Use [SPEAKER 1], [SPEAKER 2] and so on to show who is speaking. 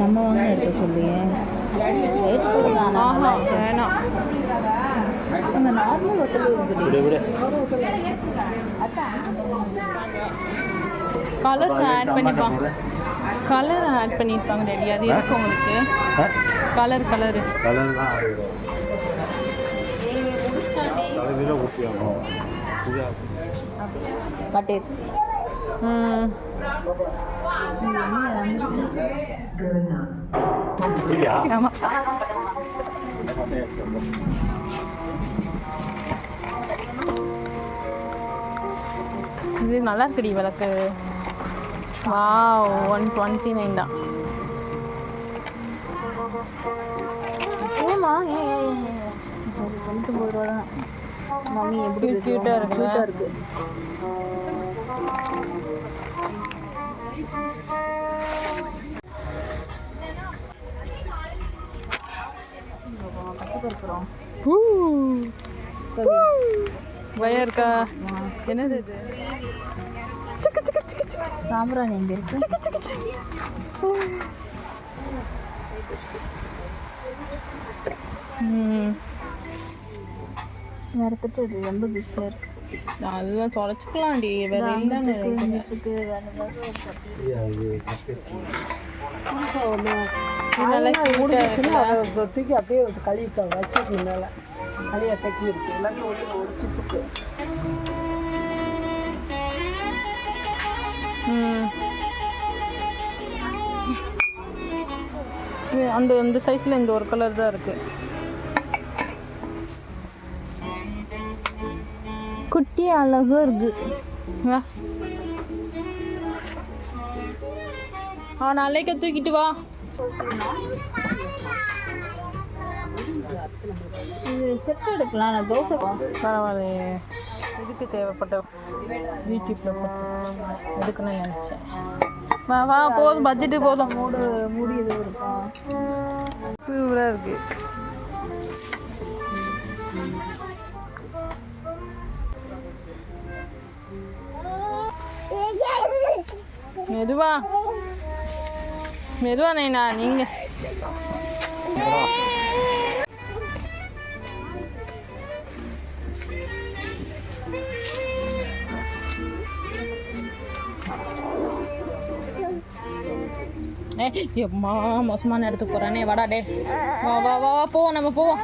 [SPEAKER 1] நம்ம வாங்க எடுக்க சொல்லி
[SPEAKER 2] வேணாம்.
[SPEAKER 1] அந்த நார்மல் ஒத்தல்
[SPEAKER 2] கலர்ஸ் ஆட் பண்ணிப்பாங்க. கலர் ஆட் பண்ணியிருப்பாங்க டேடி. அது இருக்கு உங்களுக்கு கலரு
[SPEAKER 1] பட்டேர்.
[SPEAKER 2] ஆமாம். இது நல்லா இருக்குடி விளக்கு. வாவ் 129 தான்.
[SPEAKER 1] ஏமா 99 ரூபா தான். மம்மி எப்படி
[SPEAKER 2] க்யூட்டாக இருக்கு. பயம் இருக்கா? என்னது இது?
[SPEAKER 1] சாம்பிராணி எங்க இருக்கு? நேரத்துக்கு இது ரொம்ப பிஸியாக இருக்கு.
[SPEAKER 2] அதெல்லாம் தொலைச்சிக்கலாம்டி. வேற என்ன
[SPEAKER 1] தூக்கி அப்படியே கழுவி வச்சிருக்கு. மேலே கழியாக தக்கி இருக்கு. எல்லாத்தையும் ஒரு சிப்புக்கு
[SPEAKER 2] அந்த சைஸில் இந்த ஒரு கலர் தான் இருக்கு.
[SPEAKER 1] குட்டி அழகாக இருக்கு.
[SPEAKER 2] நாளைக்கு தூக்கிட்டு வா.
[SPEAKER 1] இது செட் எடுக்கலாம். நான் தோசை
[SPEAKER 2] பரவாயில்லையே. இதுக்கு தேவைப்பட்ட யூடியூப்பில் எடுக்கணும்னு நினச்சேன். வா போதும். பட்ஜெட்டு போதும்.
[SPEAKER 1] மூடி எதுவும் இருக்கா?
[SPEAKER 2] சூப்பராக இருக்கு. மெதுவா நைனா நீங்க. எம்மா மோசமான இடத்துக்கு போறானே. வாடா டே. வா போ. நம்ம போவோம்.